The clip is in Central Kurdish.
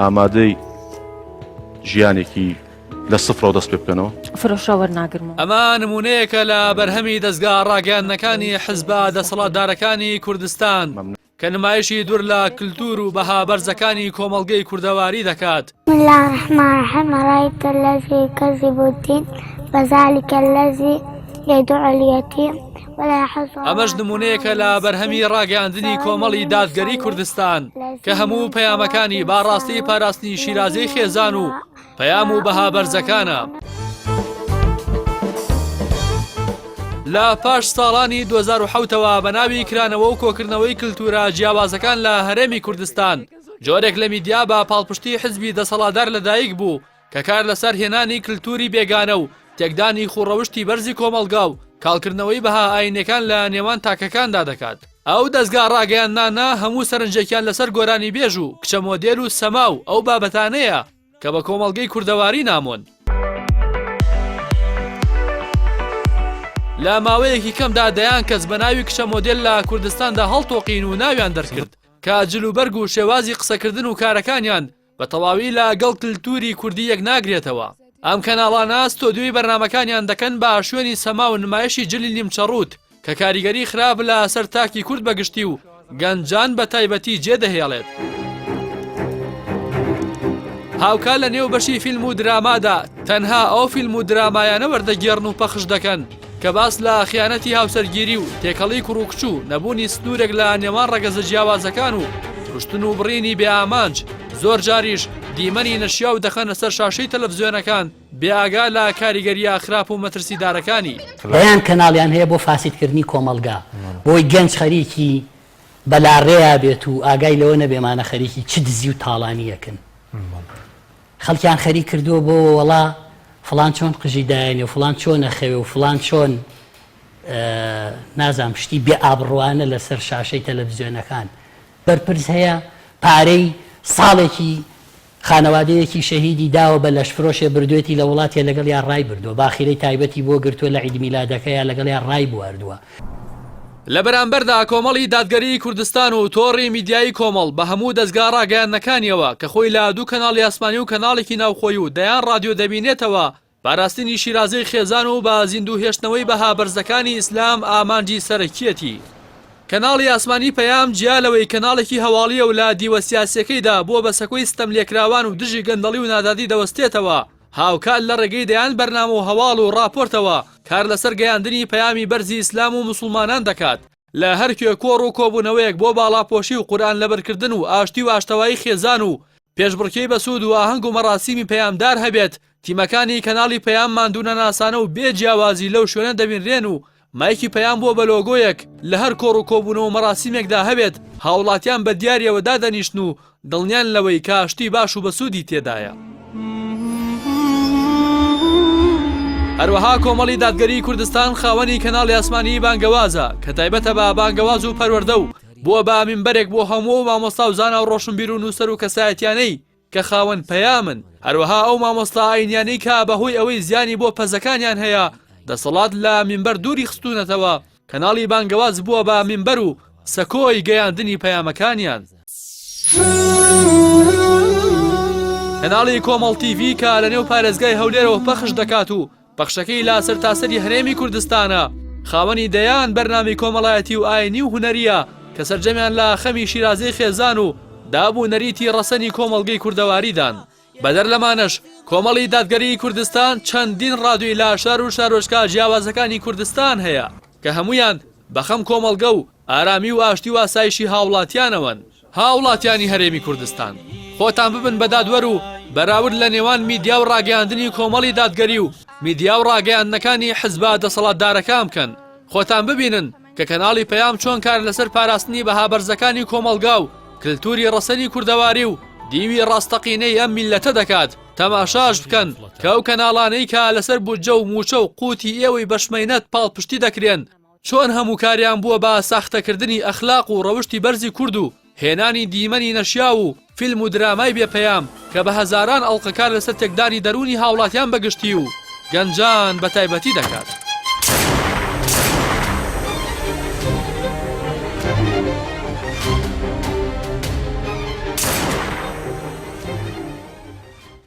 ئامادەی ژیانێکی لە سفرەوە دەست پێ بکەنەوە. فرۆشە وەرناگرمەوە. ئەمە نمونەیەکە لە بەرهەمی دەستگا ڕاگەیاندنەکانی حیزبە دەسەڵاتدارەکانی کوردستان کە نمایشی دوور لە کللتور و بەها بەرزەکانی کۆمەڵگەی کوردەواری دەکات. بسم الله الرحمن الرحيم رأيت الذي يكذب الدين فذلك الذي يدعو اليتيم ولا يحض. ئەمەش نمونەیەکە لە بەرهەمی ڕاگەاندنی کۆمەڵی دادگەری کوردستان کە هەموو پەیامەکانی باڕاستی پاراستنی شیرازەی خێزان و پەیام و بەها بەرزەکانە. لە پاش ساڵانی 2007ەوە بە ناوی کرانەوە و کۆکردنەوەی کللتورە جیاوازەکان لە هەرێمی کوردستان جۆرێک لە میدیا بە پاڵپشتی حزبی دەسەڵاتدار لەدایک بوو کە کار لەسەر هێنانی کللتوری بێگانە و تێکدانی خوڕەوشتی بەرزی کۆمەلگا و کاڵکردنەوەی بەها ئاینەکان لە نێوان تاکەکاندا دەکات. ئەو دەستگا ڕاگەیاندانە هەموو سەرنجێکیان لەسەر گۆرانی بێژ و کچە مۆدێل و سەما و ئەو بابەتانەیە کە بە کۆمەڵگەی کوردەواری نامۆن. لە ماوەیەکی کەمدا دەیان کەس بە ناوی کچە مۆدێل لە کوردستاندا هەڵتۆقین و ناویان دەرکرد کە جلوبەرگ و شێوازی قسەکردن و کارەکانیان بە تەواوی لە گەڵ کللتوری کوردی یەک ناگرێتەوە. ئەم کەناڵانە ستۆدیۆی بەرنامەکانیان دەکەن بە شوێنی سەما و نمایشی جلی نیمچەڕوت کە کاریگەری خراپ لە سەر تاکی کورد بەگشتی و گەنجان بە تایبەتی جێدەهێڵێت. هاوکار لە نێو بەشی فیلم و درامادا تەنها ئەو فیلم و درامایانە وەردەگێڕن و پەخش دەکەن کە باس لە خیانەتی هاوسەرگیری و تێکەڵی کوڕوکچوو نەبوونی سنوورێک لە نێوان ڕەگەزە جیاوازەکان و کوشتن و بڕینی بێئامانج زۆر جاریش دیمەنی نەشیا و دەخەنە سەر شاشەی تەلەڤیزیۆنەکان بێئاگا لە کاریگەریە خراپ و مەترسیدارەکانی. بەیان کەناڵیان هەیە بۆ فاسیدکردنی کۆمەلگا بۆی گەنج خەریکی بەلاڕێیا بێت و ئاگای لەوە نەبێمانە خەریکی چ دزی و تاڵانیەکەن. خەڵکیان خەریک کردووە بۆ وەڵا فڵان چۆن قژیدایانێ و فڵان چۆن نەخەوێ و فڵان چۆن نازام شتی بێ ئابڕوانە لەسەر شاشەی تەلەڤیزیۆنەکان. بەرپرس هەیە پارەی ساڵێکی خانەوادەیەکی شەهیدی داوە بە لەشفرۆشێ بردوێتی لە وڵاتێ لەگەڵ یان ڕای بردووە باخیرەی تایبەتی بۆ گرتووە لە عید میلادەکەیان لەگەڵ یان ڕای بواردووە. لە بەرامبەردا کۆمەڵی دادگەری کوردستان و تۆڕی میدیایی کۆمەڵ بە هەموو دەستگا ڕاگەیاندنەکانیەوە کە خۆی لە دوو کەناڵی ئاسمانی و کەناڵێکی ناوخۆی و دەیان ڕادیۆ دەبینێتەوە پاراستنی شیرازەی خێزان و بە زیندوو هێشتنەوەی بەها بەرزەکانی ئیسلام ئامانجی سەرەکیەتی. کەناڵی ئاسمانی پەیام جیالەوەی کەناڵێکی هەواڵیە و لە دیوە سیاسیەکەیدا بۆ بە سەکۆی ستەم لێکراوان و دژی گەندەڵی و نادادی دەوەستێتەوە. هاوکات لە ڕێگەی دەیان بەرنامە و هەواڵ و راپۆرتەوە کار لەسەر گەیاندنی پەیامی بەرزی ئیسلام و موسڵمانان دەکات لە هەرکوێ کۆڕ و کۆبوونەوەیەک بۆ باڵاپۆشی و قورئان لەبەرکردن و ئاشتی و ئاشتەوایی خێزان و پێشبڕکێی بەسوود و ئاهەنگ و مەراسیمی پەیامدار هەبێت. تیمەکانی کەناڵی پەیام ماندوونە ناسانە و بێ جیاوازی لەو شوێنە دەبینرێن و مایکی پەیام بۆ بە لۆگۆیەک لە هەر کۆڕ و کۆبوونەوە مەراسیمێکدا هەبێت هاوڵاتیان بە دیارەوە دادەنیشتن و دڵنیان لەوەی کە ئاشتی باش و بەسوودی تێدایە. هەروەها کۆمەڵی دادگەری کوردستان خاوەنی کەناڵی ئاسمانی بانگەوازە کە تایبەتە بە بانگەواز و پەروەردە و بووە بە مینبەرێک بۆ هەموو مامۆستا و زانا و ڕۆشنبیر و نووسەر و کەسایەتیانەی کە خاوەن پەیامن. هەروەها ئەو مامۆستا ئاینیانەی کە بەهۆی ئەوەی زیانی بۆ پەزەکانیان هەیە دەسەڵات لە مینبەر دووری خستوونەتەوە. کەناڵی بانگەواز بووە بە مینبەر و سەکۆی گەیاندنی پەیامەکانیان. کەناڵی کۆمەڵ تیڤی کە لە نێو پارێزگای هەولێرەوە پەخش دەکات و پەخشەکەی لا سەرتاسەری هەرێمی کوردستانە خاوەنی دەیان بەرنامی کۆمەڵایەتی و ئاینی و هونەریە کە سەرجەمیان لە خەمی شیرازەی خێزان و دابوو نەریتی ڕەسەنی کۆمەڵگەی کوردەواریدان. بەدەر لەمانەش کۆمەڵی دادگەری کوردستان چەندین ڕادوی لە شار و شارۆچکە جیاوازەکانی کوردستان هەیە کە هەمویان بەخەم کۆمەڵگە و ئارامی و ئاشتی و ئاسایشی هاوڵاتیانەوەن. هاوڵاتیانی هەرێمی کوردستان خۆتان ببن بە دادوەر و بەراورد لە نێوان میدیا و ڕاگەیاندنی کۆمەڵی دادگەری و میدیا و ڕاگەیاندنەکانی حیزبە دەسەڵاتدارەکان بکەن. خۆتان ببینن کە کەناڵی پەیام چۆن کار لەسەر پاراستنی بەها بەرزەکانی کۆمەلگا و کللتوری ڕەسەنی کوردەواری و دیوی ڕاستەقینەی ئەم میلەتە دەکات. تەماشاش بکەن کە ئەو کەناڵانەی کە لەسەر بودجە و موچە و قوتی ئێوەی بەشمەینەت پاڵپشتی دەکرێن چۆن هەموو کاریان بووە بە ساختەکردنی ئەخلاق و ڕەوشی بەرزی کورد و هێنانی دیمەنی نەشیا و فیلم و درامای بێپەیام کە بە هەزاران ئەڵلقەکار لەسەر تێکدانی دەرونی هاوڵاتیان بەگشتی و گەنجان بە تایبەتی دەکات.